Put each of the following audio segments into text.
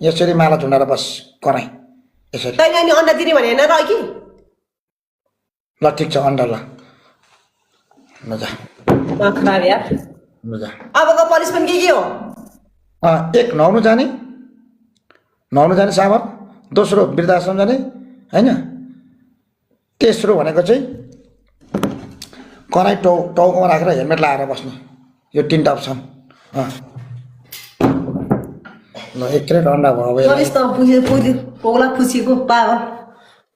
यसरी माला झुन्डाएर बस कराई यसरी तैँले अनि अन्डा दिने भने होइन र कि ल ठिक छ अन्डा ल मजा खराब यार मजा अबको पनिसमेन्ट के हो एक नुहाउनु जाने साबर दोस्रो वृद्धाश्रम जाने हैन तेस्रो भनेको चाहिँ कराई टाउकोमा राखेर हेलमेट लगाएर बस्ने यो तीनटा अप्सन ल एक क्रेट अन्डा भयो अब सरिस त पुग्यो पोगला खुसीको पागल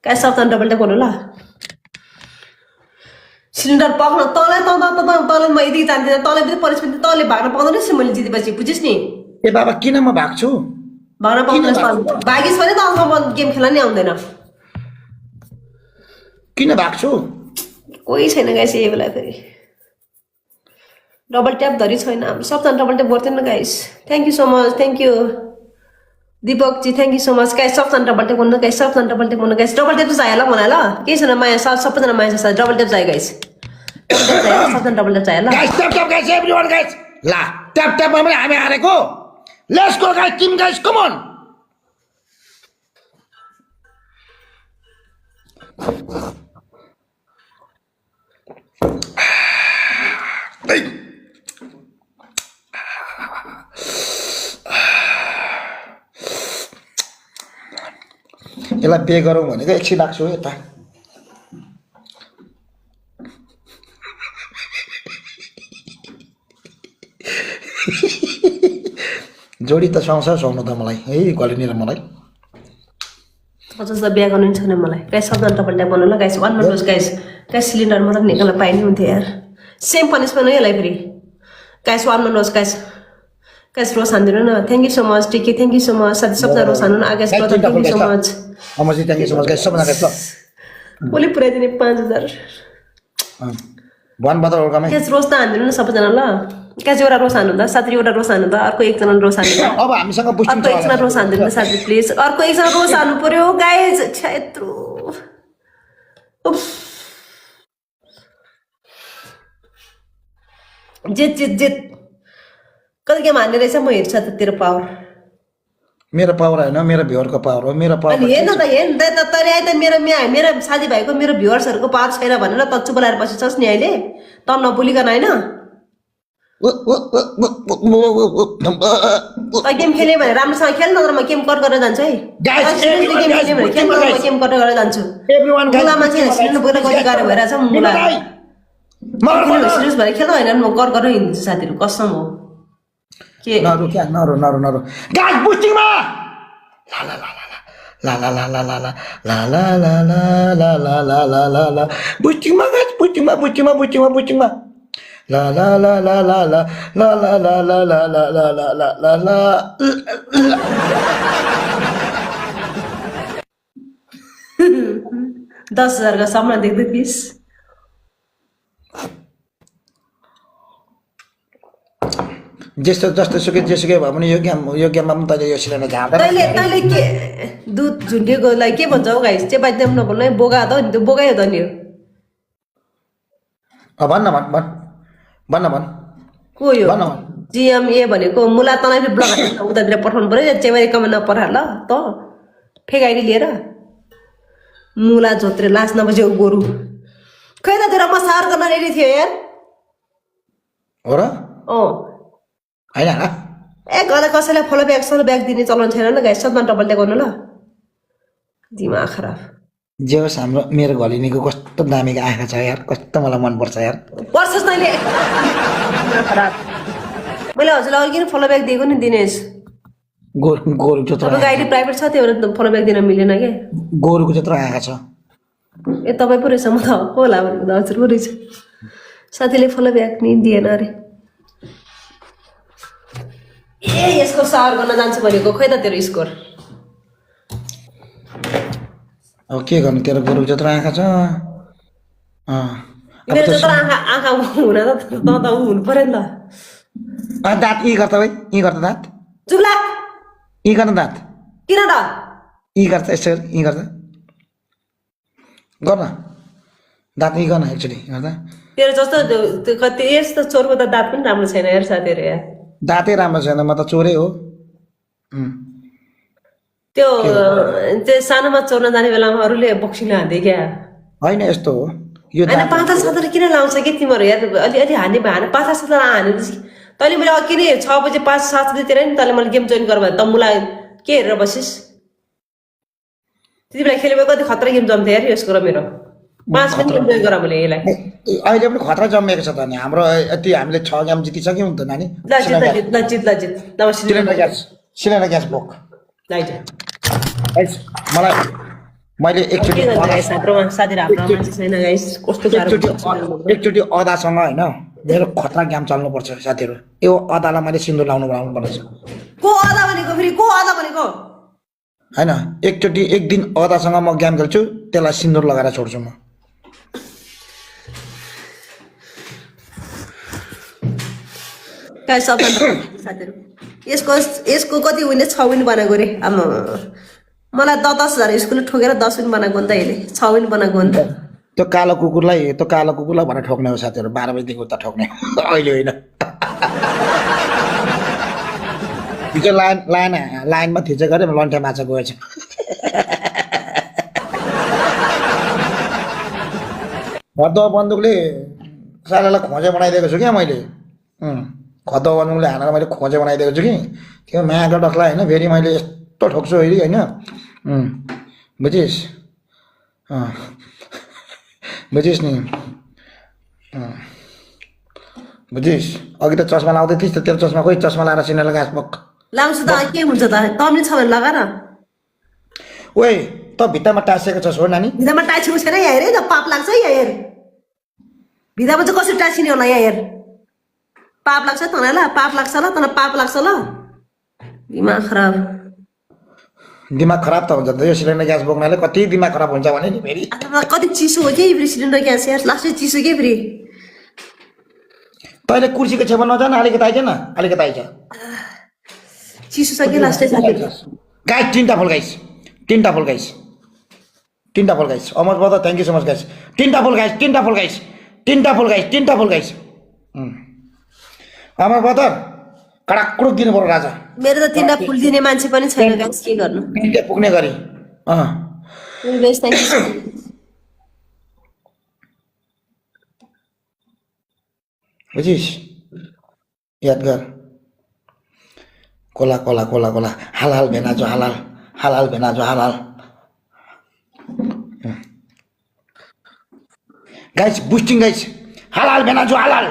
काय सावधान डबल टेप गर्नु ल सिलिन्डर पक्न तँलाई म यदि जान्दिनँ तँलाई पनि पनिसमेन्ट तँले भाग्न पाउँदैन रहेछ मैले जितेपछि बुझिस् नि ए बाबा किन म भाग्छु भाग्न पाउँदैन भागिस् भने त म गेम खेल्न नि आउँदैन किन भाग्छु कोही छैन गाइस यही बेला फेरि डबल ट्याप धरी छैन हाम्रो सबजना डबल ट्याप गर्दैन guys thank you so much thank you Deepak ji thank you so much guys सबजना डबल ट्याप गर्नु गाइस सबजना डबल ट्याप गर्नु गाइस डबल ट्याप चाहिँ चाहियो ल मलाई ल केही छैन माया सबैजना माया छ डबल ट्याप चाहियो गाइस सबजना डबल ट्याप चाहियो ल guys tap tap guys everyone guys ला ट्याप ट्यापमा पनि हामी हारेको let's go guys team guys come on यसलाई पे गरौँ भनेको एकछिन लाग्छु यता जोडी त सुहाउनु त मलाई है गलिनी र मलाई जस्तो बिहा गर्नु छैन मलाई गाइस सबजना डबल ट्याप गर्नु ल guys one number guys cylinder मात्र निकाल्न पाइने हुन्थ्यो यार सेम पनिसमेन्ट हो यसलाई फेरि guys one number guys rose हान्दिनु न थ्याङ्क यू सो मच टिके थ्याङ्क यू सो मच साथी सबजना रोस हान्नु न आगेस brother thank you so much Amarji thank you so much guys सबजना गाइस ल भोलि पुऱ्याइदिने 5000 वान बदर ओर्कामै गाइस रोस त हान्दिनु न सबजना ल गाइस एउटा रोस हान्नु त साथी एउटा रोस हान्नु त अर्को एकजना रोस हान्नु अब हामीसँग बुस्टिङ अर्को एकजना रोस हान्दिनु न साथी प्लिज अर्को एकजना रोस हान्नु पर्यो गाइस छ्या यत्रो जित कति गेम हान्ने रहेछ म हेर्छु त तेरो पावर मेरो पावर हैन मेरो भ्युअरको पावर हो मेरो पावर अनि हेर्न त तैँले आइ त मेरो साथीभाइको मेरो भ्युअर्सहरूको पावर छैन भनेर त चुप लाएर बसिछस् नि अहिले त नबोलिकन होइन गेम खेल्यो भने राम्रोसँग खेल नत्र म गेम कट गरेर जान्छु है गेम कट गरेर जान्छु मुला मान्छे बोलेर कति गाह्रो भइरहेछ मुला सिरियस भएर खेल्नु होइन म कट गरेर हिँड्छु साथीहरू कसम हो के नरु गाइस बुस्टिङमा ला ला ला ला ला ला ला ला ला ला ला ला ला ला ला ला बुस्टिङमा गाइस बुस्टिङमा ला ला ला ला ला ला ला ला ला ला ला ला ला ला ला ला 10,000 का सामना देख्दै थिइस् जस्तो सुकै भए पनि यो गेममा पनि तैँले यो सिलिन्डर झार्दैन तैँले के दुध झुन्डिएकोलाई के भन्छ हौ गाइस चाहिँ बाध्य नभन्नु है बोगा त नि त्यो बोगायो त नि भन्न को यो जिएमए भनेको मुला तँलाई ब्लग उतातिर पठाउनु पर्यो चेवारी कमेन्ट नपठा ल त फेक आइडी लिएर मुला जोत्रे लास नबजेको गोरु खै त तेरो म सार गर्न रेडी थियो यार हो र हैन ए गले कसैलाई फलो ब्याग दिने चलन छैन ल गाइस सबमा डबल ट्याप गर्नु ल दिमाग खराब जे होस् हाम्रो मेरो घलिनीको कस्तो दामीको आँखा छ यार कस्तो मलाई मन पर्छ यार पर्छस् तैँले खराब मैले हजुरलाई अघि किन फलो ब्याग दिएको नि दिनेश गोरु जत्रो गाइडी प्राइभेट छ त्यो भएर फलो ब्याग दिन मिलेन के गोरुको जत्रो आँखा छ ए तपाईँ पो रहेछ म त होला भनेको त हजुर पो रहेछ साथीले फलो ब्याग नि दिएन अरे ए यसको सहर गर्न जान्छु भनेको खोइ त तेरो स्कोर अब के गर्नु तेरो गोरु जत्रो आँखा छ मेरो जत्रो आँखा हुन त हुनु पर्यो नि त दाँत यी गर्छ भाइ यी गर्छ दाँत चुप लाग यी गर्न दाँत किन त यी गर्छ यसो यी गर्छ गर्न दाँत यी गर्न एक्चुली गर्दा तेरो जस्तो कति यस्तो चोरको त दाँत पनि राम्रो छैन यार साथीहरू यार दाँतै राम्रो छैन म त चोरै हो त्यो त्यो सानोमा चोर्न जाने बेलामा अरूले बक्सिन हान्थे क्या होइन यस्तो हो यो होइन पाथर साथर किन लाउँछ कि तिमीहरू यार अलि हान्ने भएन पाथर साथर हानेपछि तैँले मैले अघि नै 6 बजे 5-7 बजेतिर नि तैँले मैले गेम जोइन गर भने त मलाई के हेरेर बसिस् त्यति बेला खेलेको कति खतरा गेम जम्थ्यो यार यसको र मेरो 5 मिनट गेम जोइन गर मैले यसलाई अहिले पनि खतरा जम्मेको छ त नि हाम्रो यति हामीले 6 गेम जितिसक्यौँ नि त नानी सिलिन्डर ग्यास बोक मलाई मैले एकचोटि अदासँग होइन मेरो खतरा गेम चल्नुपर्छ साथीहरू यो अदालाई मैले सिन्दुर लाउनु पर्छ को अदा भनेको फेरि को अदा भनेको होइन एकचोटि एक दिन अदासँग म गेम खेल्छु त्यसलाई सिन्दुर लगाएर छोड्छु म यसको कति विन 6 विन बनाएको रे आमा मलाई 10,000 स्कुल ठोकेर 10 विन बनाएको नि त यसले 6 विन बनाएको नि त त्यो कालो कुकुरलाई भनेर ठोक्ने हो साथीहरू 12 बजेदेखि उता ठोक्ने अहिले होइन हिजो लाइनमा थिचेको गरे लन्ठे माछा गएछ खदुवा बन्दुकले सालालाई खोजे बनाइदिएको छु क्या मैले खदुवा बन्दुकले हानेर मैले खोजे बनाइदिएको छु कि त्यो म्याको डक्लाई होइन फेरि मैले यस्तो ठोक्छु अहिले होइन बुझिस् बुझिस् नि बुझिस् अघि त चस्मा लाउँदै थिइस् त तेरो चस्मा खोइ चस्मा लाएर सिनेर घाँस बक लाउँछु त के हुन्छ त तम्ने छ भने लगा न ओए त भित्तामा टाँसेको छ हो नानी भित्तामा टाँसेको छैन यहाँ हेर है त पाप लाग्छ यहाँ हेर भित्तामा चाहिँ कसरी टाँसिने होला यहाँ हेर पाप लाग्छ तँलाई पाप लाग्छ ल तँलाई पाप लाग्छ ल दिमाग खराब त हुन्छ त यो सिलिन्डर ग्यास बोक्नाले कति दिमाग खराब हुन्छ भने नि फेरि कति चिसो हो कि फेरि सिलिन्डर ग्यास यार लास्टै चिसो के फेरि तैँले कुर्सीको छेउमा नजान अलिकति आइज न अलिकति आइज चिसो छ कि लास्टै साथीहरू गाइस तीनटा full guys Amar brother thank you so much guys तीनटा फुल गाइस अमर ब्रदर कडाकुडुक दिनु पर्यो राजा मेरो त 3टा फुल दिने मान्छे पनि छैन गाइस के गर्नु तिनले पुग्ने गरी बेस्ट थ्याङ्क यू बुझिस् याद गर कोला हालाल भेनाजो हालाल गाइस बुस्टिङ गाइस हालाल भेनाजो हालाल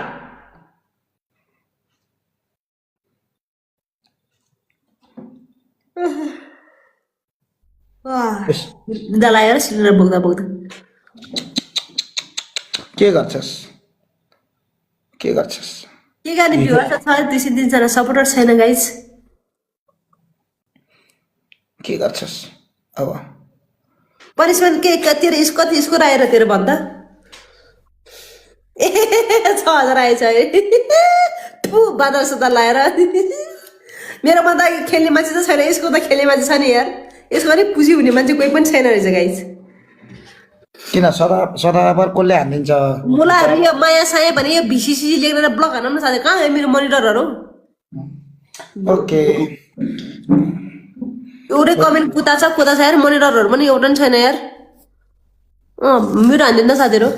दलाएर सिलिन्डर बोक्दा के गर्छस् के गर्ने भ्युअर्स छ 203 जना सपोर्टर छैन गाइस के गर्छस् अब पनिशमेन्ट के तेरो कति स्कोर आएर तेरो भन्दा 6000 आएछ है बादल सदा लाएर मेरोमा त खेल्ने मान्छे त छैन यसको त खेल्ने मान्छे छ नि यार यसको पनि पुजी हुने मान्छे कोही पनि छैन रहेछ गाइस किन सदाबर कसले हानिदिन्छ मुलाहरू यो माया साया भने यो भिसिसी लेखेर ब्लक हान्न न साथै कहाँ मेरो मोनिटरहरू ओके एउटै कमेन्ट कुदा छ यार मोनिटरहरू पनि एउटा पनि छैन यार मेरो हान्दिन साथीहरू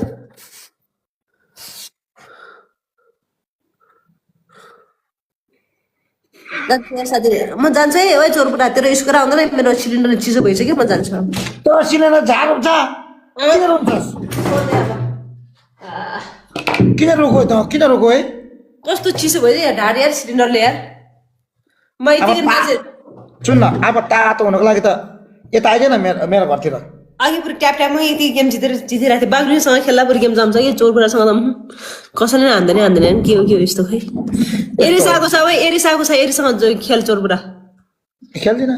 साथी म जान्छु है ओ चोरपुटा तेरो स्कोर आउँदैन मेरो सिलिन्डर चिसो भइसक्यो म जान्छु त्यो सिलिन्डर झार हुन्छ किन रोको है कस्तो चिसो भयो यार ढाड यार सिलिन्डरले यार सुन न अब तातो हुनको लागि त यता आइज न मेरो घरतिर अघि पुरै ट्यापमा यति गेम जितिरहेको थियो बाग्लुङसँग खेल्दा पुरै गेम जम्छ कि चोरपुरासँग त कसैले हान्दैन के हो यस्तो खै एरिसाको छ एरिसँग खेल चोरपुरा खेल्दिन